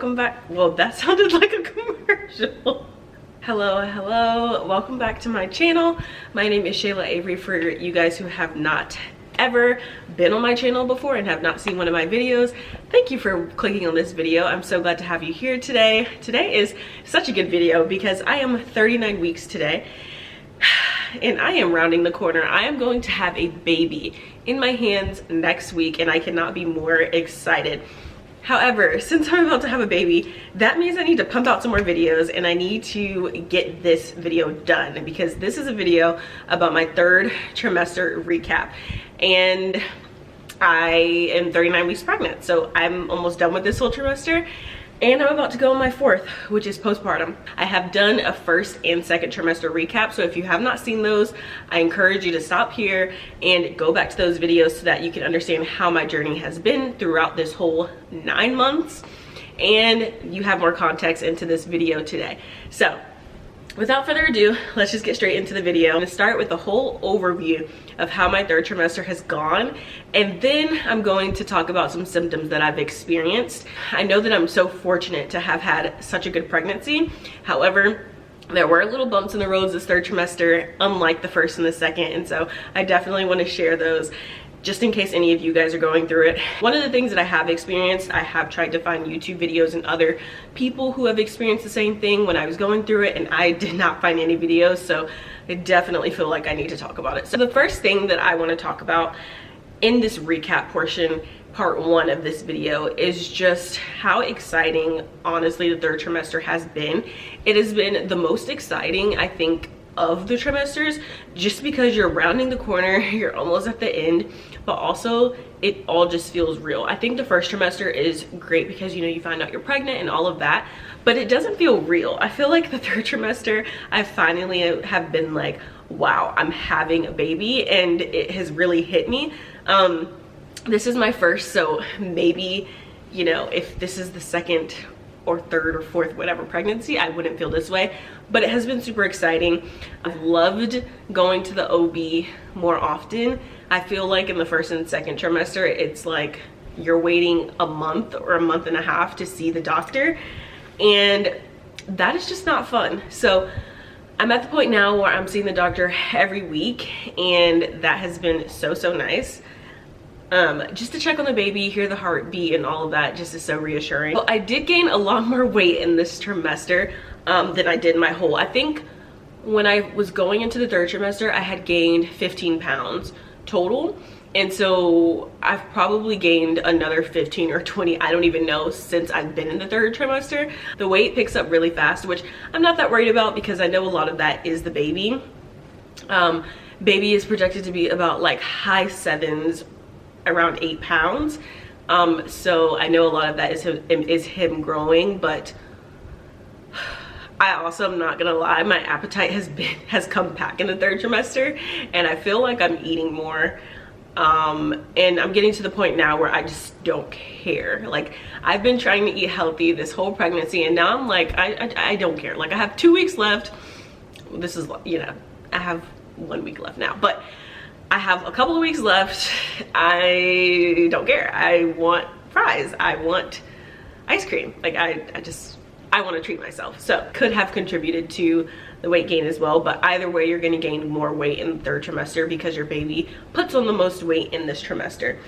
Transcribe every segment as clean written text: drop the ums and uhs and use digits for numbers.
welcome back. Well, that sounded like a commercial. Hello, welcome back to my channel. My name is Shayla Avery. For you guys who have not ever been on my channel before and have not seen one of my videos, thank you for clicking on this video. I'm so glad to have you here today. Today is such a good video because I am 39 weeks today and I am rounding the corner. I am going to have a baby in my hands next week and I cannot be more excited. However, since I'm about to have a baby, that means I need to pump out some more videos and I need to get this video done because this is a video about my third trimester recap. And I am 39 weeks pregnant, so I'm almost done with this whole trimester and I'm about to go on my fourth, which is postpartum. I have done a first and second trimester recap, so if you have not seen those, I encourage you to stop here and go back to those videos so that you can understand how my journey has been throughout this whole 9 months and you have more context into this video today. So without further ado, let's just get straight into the video. I'm gonna start with the whole overview of how my third trimester has gone, and then I'm going to talk about some symptoms that I've experienced. I know that I'm so fortunate to have had such a good pregnancy. However, there were little bumps in the roads this third trimester, unlike the first and the second, and so I definitely want to share those just in case any of you guys are going through it. One of the things that I have experienced, I have tried to find YouTube videos and other people who have experienced the same thing when I was going through it, and I did not find any videos, so I definitely feel like I need to talk about it. So the first thing that I want to talk about in this recap portion, part one of this video, is just how exciting, honestly, the third trimester has been. It has been the most exciting, I think, of the trimesters, just because you're rounding the corner, you're almost at the end, but also it all just feels real. I think the first trimester is great because, you know, you find out you're pregnant and all of that, but it doesn't feel real. I feel like the third trimester, I finally have been like, wow, I'm having a baby, and it has really hit me. This is my first, so maybe, you know, if this is the second or third or fourth, whatever pregnancy, I wouldn't feel this way, but it has been super exciting. I've loved going to the OB more often. I feel like in the first and second trimester, it's like you're waiting a month or a month and a half to see the doctor, and that is just not fun. So I'm at the point now where I'm seeing the doctor every week, and that has been so nice. Just to check on the baby, hear the heartbeat and all of that just is so reassuring. Well, I did gain a lot more weight in this trimester than I did my whole. I think when I was going into the third trimester, I had gained 15 pounds total. And so I've probably gained another 15 or 20, I don't even know, since I've been in the third trimester. The weight picks up really fast, which I'm not that worried about because I know a lot of that is the baby. Baby is projected to be about like high 7s, around 8 pounds. So I know a lot of that is him growing, but I also am not gonna lie, my appetite has come back in the third trimester, and I feel like I'm eating more. And I'm getting to the point now where I just don't care. Like, I've been trying to eat healthy this whole pregnancy, and now I'm like, I don't care. Like, I have 2 weeks left. This is, you know, I have 1 week left now, but I have a couple of weeks left. I don't care. I want fries. I want ice cream. Like, I want to treat myself. So could have contributed to the weight gain as well, but either way, you're going to gain more weight in the third trimester because your baby puts on the most weight in this trimester.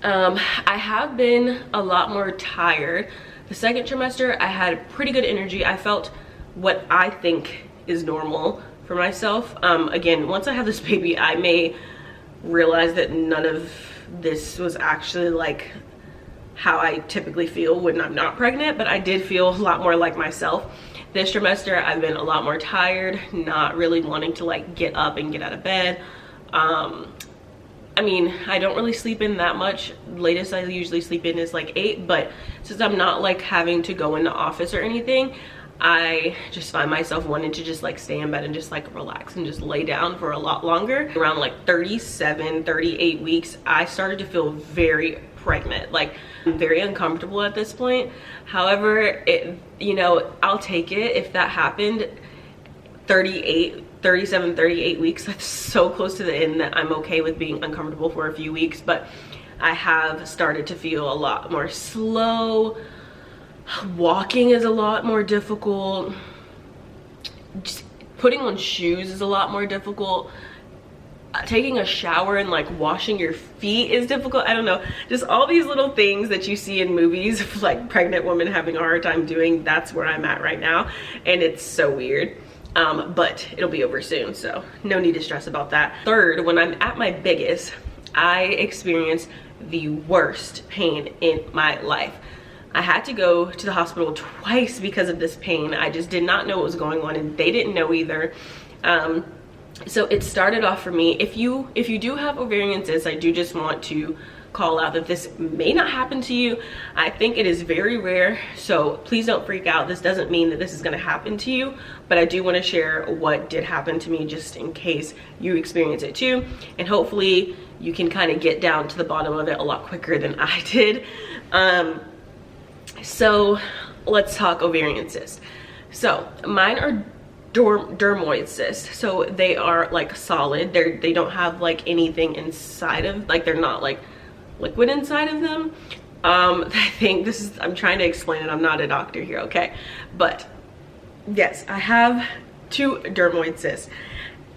I have been a lot more tired. The second trimester, I had pretty good energy. I felt what I think is normal for myself. Again, once I have this baby, I may realize that none of this was actually like how I typically feel when I'm not pregnant, but I did feel a lot more like myself. This trimester, I've been a lot more tired, not really wanting to like get up and get out of bed. I mean, I don't really sleep in that much. Latest I usually sleep in is like 8, but since I'm not like having to go into office or anything, I just find myself wanting to just like stay in bed and just like relax and just lay down for a lot longer. Around like 37, 38 weeks, I started to feel very pregnant. Like, I'm very uncomfortable at this point. However, you know, I'll take it if that happened. 37, 38 weeks, that's so close to the end that I'm okay with being uncomfortable for a few weeks. But I have started to feel a lot more slow, Walking is a lot more difficult. Just putting on shoes is a lot more difficult. Taking a shower and like washing your feet is difficult. I don't know, just all these little things that you see in movies of like pregnant women having a hard time doing. That's where I'm at right now, and it's so weird. But it'll be over soon, so no need to stress about that. Third, when I'm at my biggest, I experienced the worst pain in my life. I had to go to the hospital twice because of this pain. I just did not know what was going on, and they didn't know either. So it started off for me, if you do have ovarian cysts, I do just want to call out that this may not happen to you. I think it is very rare, so please don't freak out. This doesn't mean that this is going to happen to you, but I do want to share what did happen to me just in case you experience it too, and hopefully you can kind of get down to the bottom of it a lot quicker than I did. So let's talk ovarian cysts. So mine are dermoid cysts, so they are like solid. They don't have like anything inside of, like, they're not like liquid inside of them. I think this is, I'm trying to explain it, I'm not a doctor here, okay? But yes, I have 2 dermoid cysts,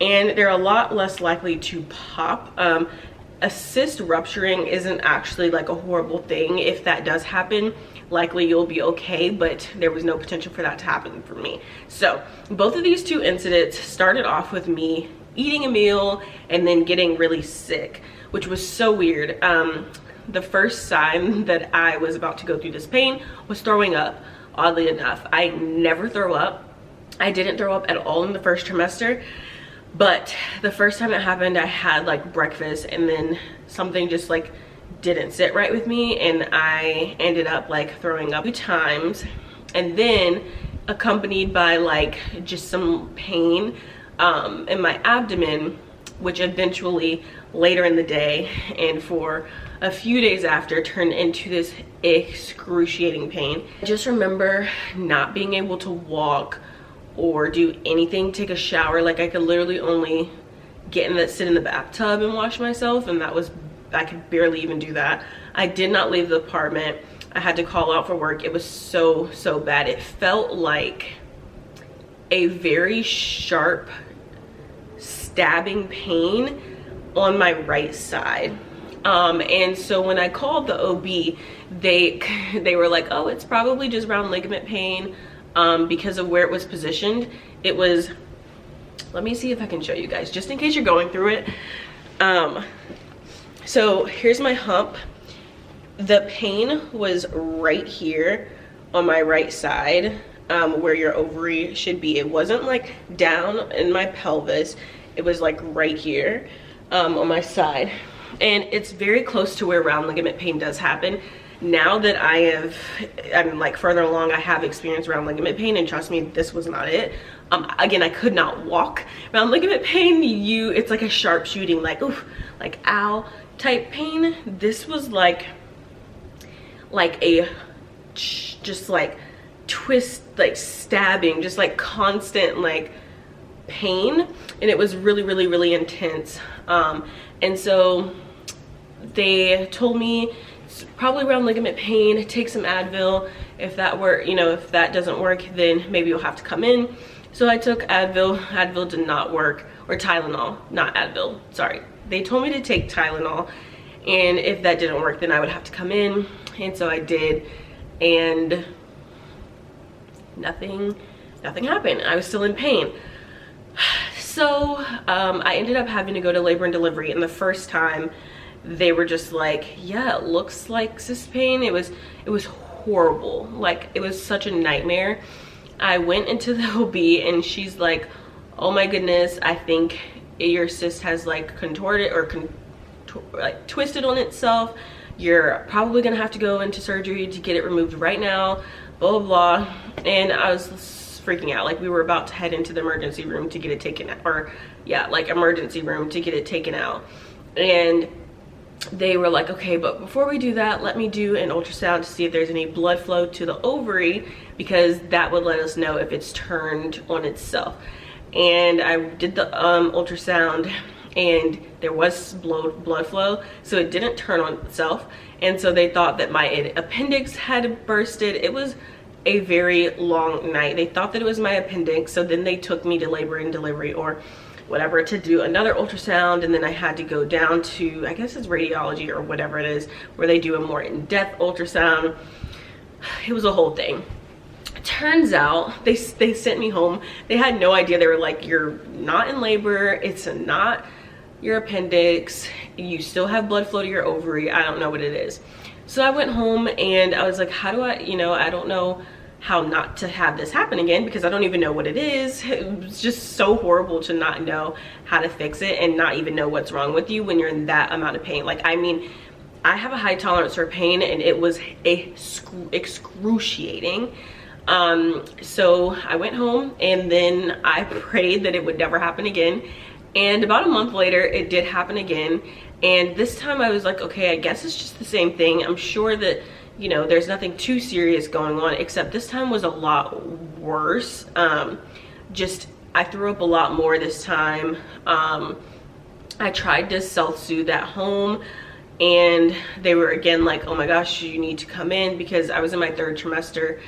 and they're a lot less likely to pop. A cyst rupturing isn't actually like a horrible thing. If that does happen, likely you'll be okay, but there was no potential for that to happen for me. So both of these 2 incidents started off with me eating a meal and then getting really sick, which was so weird. The first sign that I was about to go through this pain was throwing up. Oddly enough, I never throw up. I didn't throw up at all in the first trimester, but the first time it happened, I had like breakfast and then something just like didn't sit right with me, and I ended up like throwing up 2 times, and then accompanied by like just some pain in my abdomen, which eventually later in the day and for a few days after turned into this excruciating pain. I just remember not being able to walk or do anything, take a shower. Like I could literally only sit in the bathtub and wash myself, and that was, I could barely even do that. I did not leave the apartment. I had to call out for work. It was so bad. It felt like a very sharp stabbing pain on my right side. And so when I called the OB, they were like, oh, it's probably just round ligament pain because of where it was positioned. It was, let me see if I can show you guys, just in case you're going through it. So here's my hump. The pain was right here on my right side, where your ovary should be. It wasn't like down in my pelvis. It was like right here on my side. And it's very close to where round ligament pain does happen. Now that I'm like further along, I have experienced round ligament pain, and trust me, this was not it. Again, I could not walk. Round ligament pain, it's like a sharp shooting, like oof, like ow type pain. This was like a just like twist, like stabbing, just like constant like pain, and it was really intense. And so they told me it's probably round ligament pain, take some Advil. If that if that doesn't work, then maybe you'll have to come in. So I took Advil. Advil did not work, or Tylenol, not Advil, sorry. They told me to take Tylenol, and if that didn't work, then I would have to come in. And so I did, and nothing happened. I was still in pain. So I ended up having to go to labor and delivery, and the first time they were just like, yeah, it looks like cyst pain. It was horrible. Like, it was such a nightmare. I went into the OB, and she's like, oh my goodness, I think your cyst has like contorted or like twisted on itself. You're probably gonna have to go into surgery to get it removed right now, blah blah. And I was freaking out. Like, we were about to head into the emergency room to get it taken out, or yeah, like emergency room to get it taken out. And they were like, okay, but before we do that, let me do an ultrasound to see if there's any blood flow to the ovary, because that would let us know if it's turned on itself. And I did the ultrasound, and there was blood flow, so it didn't turn on itself. And so they thought that my appendix had bursted. It was a very long night. They thought that it was my appendix, so then they took me to labor and delivery or whatever to do another ultrasound, and then I had to go down to, I guess it's radiology or whatever it is, where they do a more in-depth ultrasound. It was a whole thing. Turns out they sent me home. They had no idea. They were like, you're not in labor, it's not your appendix, you still have blood flow to your ovary, I don't know what it is. So I went home and I was like, how do I, you know, I don't know how not to have this happen again, because I don't even know what it is. It's just so horrible to not know how to fix it and not even know what's wrong with you when you're in that amount of pain. Like, I mean, I have a high tolerance for pain and it was excruciating. So I went home and then I prayed that it would never happen again. And about a month later, it did happen again. And this time I was like, okay, I guess it's just the same thing. I'm sure that, you know, there's nothing too serious going on, except this time was a lot worse. Just, I threw up a lot more this time. I tried to self-soothe at home and they were again like, oh my gosh, you need to come in, because I was in my 3rd trimester.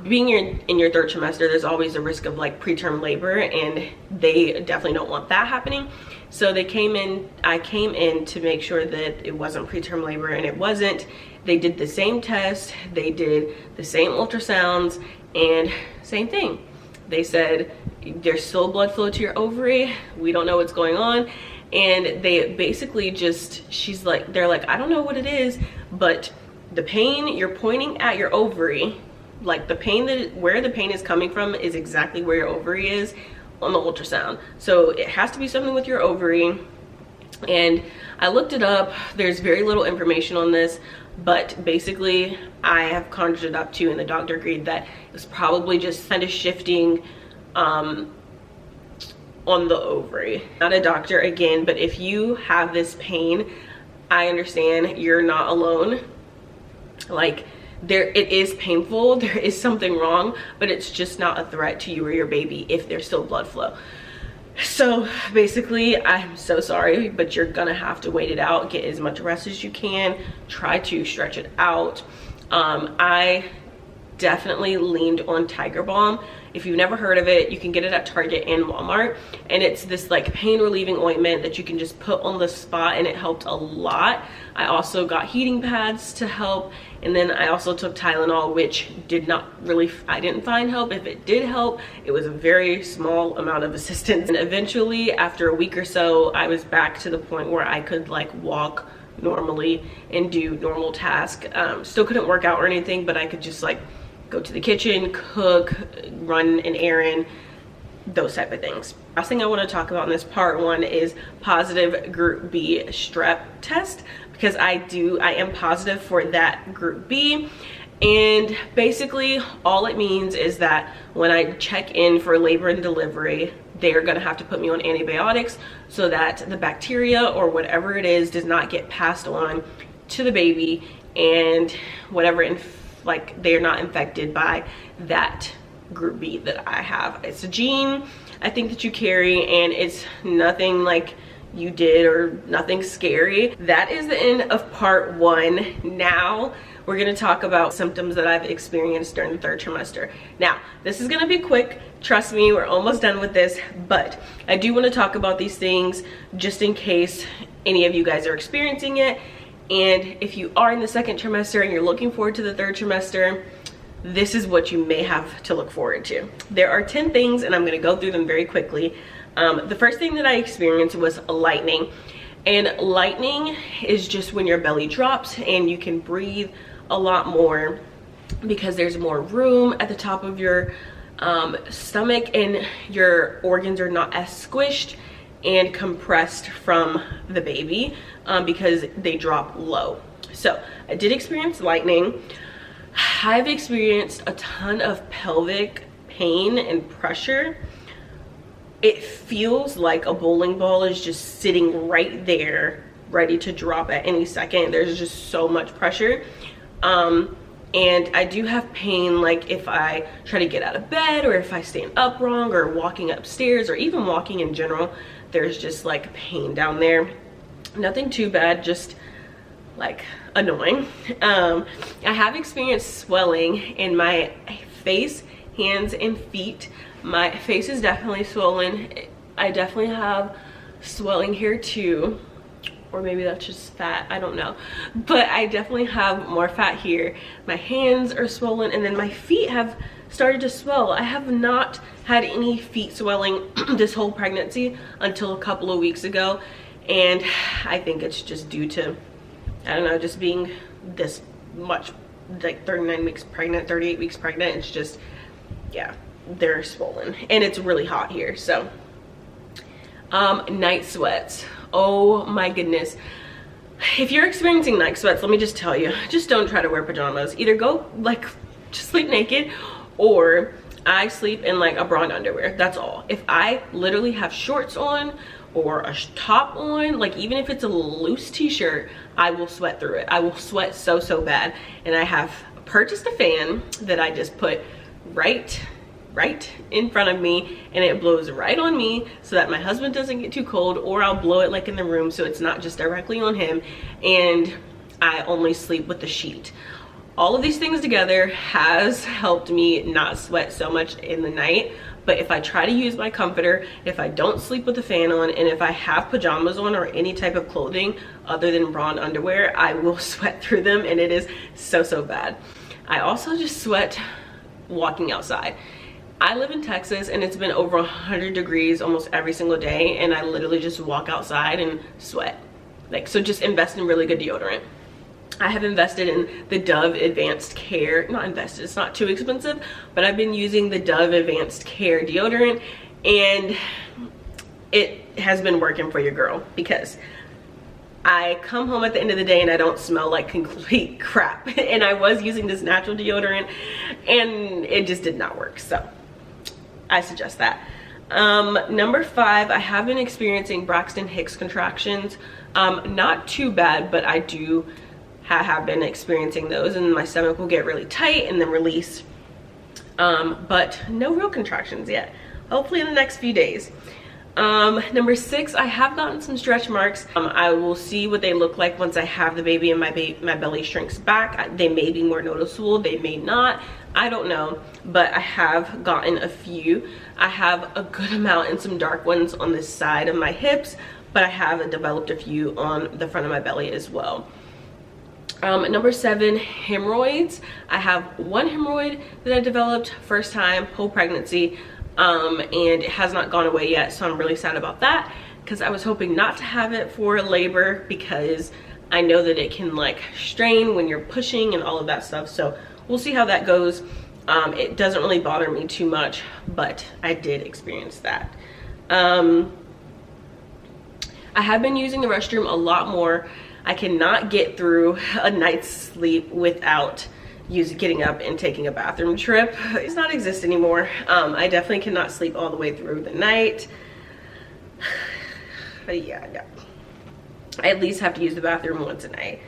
Being in your 3rd trimester, there's always a risk of like preterm labor, and they definitely don't want that happening. So they came in, I came in to make sure that it wasn't preterm labor, and it wasn't. They did the same test, they did the same ultrasounds, and same thing. They said, there's still blood flow to your ovary, we don't know what's going on. And they basically just, they're like, I don't know what it is, but the pain, you're pointing at your ovary, like the pain, where the pain is coming from is exactly where your ovary is on the ultrasound. So it has to be something with your ovary. And I looked it up, there's very little information on this, but basically I have conjured it up too, and the doctor agreed that it was probably just kind of shifting on the ovary. Not a doctor again, but if you have this pain, I understand, you're not alone. Like, it is painful, there is something wrong, but it's just not a threat to you or your baby if there's still blood flow. So basically, I'm so sorry, but you're gonna have to wait it out, get as much rest as you can, try to stretch it out. I definitely leaned on Tiger Balm. If you've never heard of it, you can get it at Target and Walmart, and it's this like pain relieving ointment that you can just put on the spot, and it helped a lot. I also got heating pads to help, and then I also took Tylenol, which did not really, I didn't find help. If it did help, it was a very small amount of assistance. And eventually, after a week or so, I was back to the point where I could like walk normally and do normal tasks. Still couldn't work out or anything, but I could just like go to the kitchen, cook, run an errand, those type of things. Last thing I want to talk about in this part 1 is positive group B strep test, because I am positive for that group B. And basically all it means is that when I check in for labor and delivery, they're gonna have to put me on antibiotics so that the bacteria or whatever it is does not get passed on to the baby, and whatever like they're not infected by that group B that I have. It's a gene I think that you carry, and it's nothing like you did or nothing scary. That is the end of part 1. Now we're going to talk about symptoms that I've experienced during the 3rd trimester. Now this is going to be quick, trust me, we're almost done with this, but I do want to talk about these things just in case any of you guys are experiencing it. And if you are in the 2nd trimester and you're looking forward to the 3rd trimester, this is what you may have to look forward to. There are 10 things, and I'm going to go through them very quickly. The first thing that I experienced was lightning. And lightning is just when your belly drops and you can breathe a lot more because there's more room at the top of your stomach, and your organs are not as squished and compressed from the baby because they drop low. So I did experience lightning. I've experienced a ton of pelvic pain and pressure. It feels like a bowling ball is just sitting right there ready to drop at any second. There's just so much pressure. And I do have pain like if I try to get out of bed, or if I stand up wrong, or walking upstairs, or even walking in general. There's just like pain down there. Nothing too bad, just like annoying. I have experienced swelling in my face, hands, and feet. My face is definitely swollen. I definitely have swelling here too, or maybe that's just fat, I don't know, but I definitely have more fat here. My hands are swollen, and then my feet have started to swell. I have not had any feet swelling this whole pregnancy until a couple of weeks ago, and I think it's just due to, I don't know, just being this much, like 39 weeks pregnant, 38 weeks pregnant. It's just, yeah, they're swollen, and it's really hot here. So night sweats, oh my goodness. If you're experiencing night sweats, let me just tell you, just don't try to wear pajamas. Either go like just sleep naked, or I sleep in like a bra and underwear. That's all. If I literally have shorts on or a top on, like even if it's a loose t-shirt, I will sweat through it. I will sweat so bad. And I have purchased a fan that I just put right in front of me, and it blows right on me so that my husband doesn't get too cold, or I'll blow it like in the room so it's not just directly on him, and I only sleep with the sheet. All of these things together has helped me not sweat so much in the night. But if I try to use my comforter, if I don't sleep with the fan on, and if I have pajamas on or any type of clothing other than bra and underwear, I will sweat through them, and it is so bad. I also just sweat walking outside. I live in Texas, and it's been over 100 degrees almost every single day, and I literally just walk outside and sweat. Like, so just invest in really good deodorant. I have invested in the Dove Advanced Care, not invested, it's not too expensive, but I've been using the Dove Advanced Care deodorant, and it has been working for your girl, because I come home at the end of the day and I don't smell like complete crap. And I was using this natural deodorant, and it just did not work. So I suggest that. Number 5, I have been experiencing Braxton Hicks contractions. Not too bad, but I do have been experiencing those, and my stomach will get really tight and then release. But no real contractions yet. Hopefully in the next few days. Number 6, I have gotten some stretch marks. I will see what they look like once I have the baby and my belly shrinks back. They may be more noticeable, they may not, I don't know, but I have gotten a few. I have a good amount and some dark ones on the side of my hips, but I have developed a few on the front of my belly as well. Number 7, hemorrhoids. I have one hemorrhoid that I developed first time, whole pregnancy. And it has not gone away yet, so I'm really sad about that, because I was hoping not to have it for labor, because I know that it can like strain when you're pushing and all of that stuff. So we'll see how that goes. It doesn't really bother me too much, but I did experience that. I have been using the restroom a lot more. I cannot get through a night's sleep without getting up and taking a bathroom trip. It does not exist anymore. I definitely cannot sleep all the way through the night. But yeah, no. I at least have to use the bathroom once a night,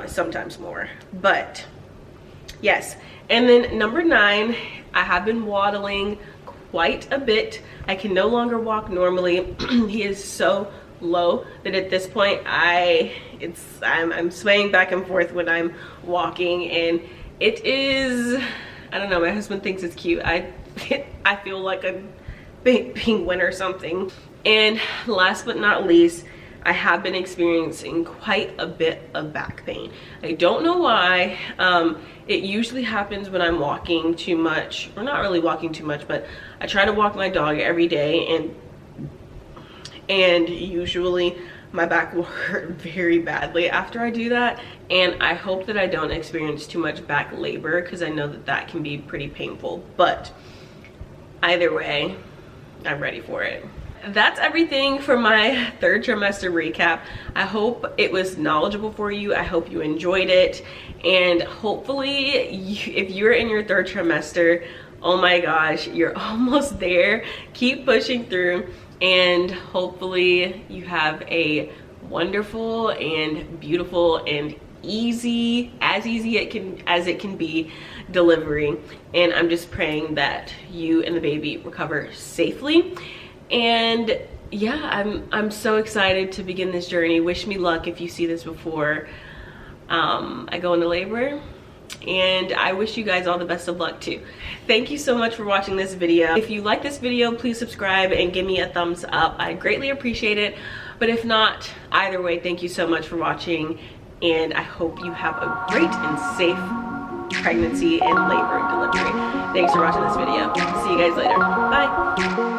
sometimes more. But yes. And then number 9, I have been waddling quite a bit. I can no longer walk normally. He is so low that at this point I'm swaying back and forth when I'm walking, and it is, I don't know, my husband thinks it's cute. I feel like a big penguin or something. And last but not least, I have been experiencing quite a bit of back pain. I don't know why. It usually happens when I'm walking too much, or not really walking too much, but I try to walk my dog every day, and usually my back will hurt very badly after I do that. And I hope that I don't experience too much back labor, because I know that that can be pretty painful. But either way, I'm ready for it. That's everything for my 3rd trimester recap. I hope it was knowledgeable for you. I hope you enjoyed it. And hopefully, if you're in your 3rd trimester, oh my gosh, you're almost there. Keep pushing through. And hopefully you have a wonderful and beautiful and easy as it can be delivery. And I'm just praying that you and the baby recover safely. And yeah, I'm so excited to begin this journey. Wish me luck if you see this before. I go into labor, and I wish you guys all the best of luck too. Thank you so much for watching this video. If you like this video, please subscribe and give me a thumbs up. I greatly appreciate it. But if not, either way, thank you so much for watching, and I hope you have a great and safe pregnancy and labor and delivery. Thanks for watching this video. See you guys later. Bye.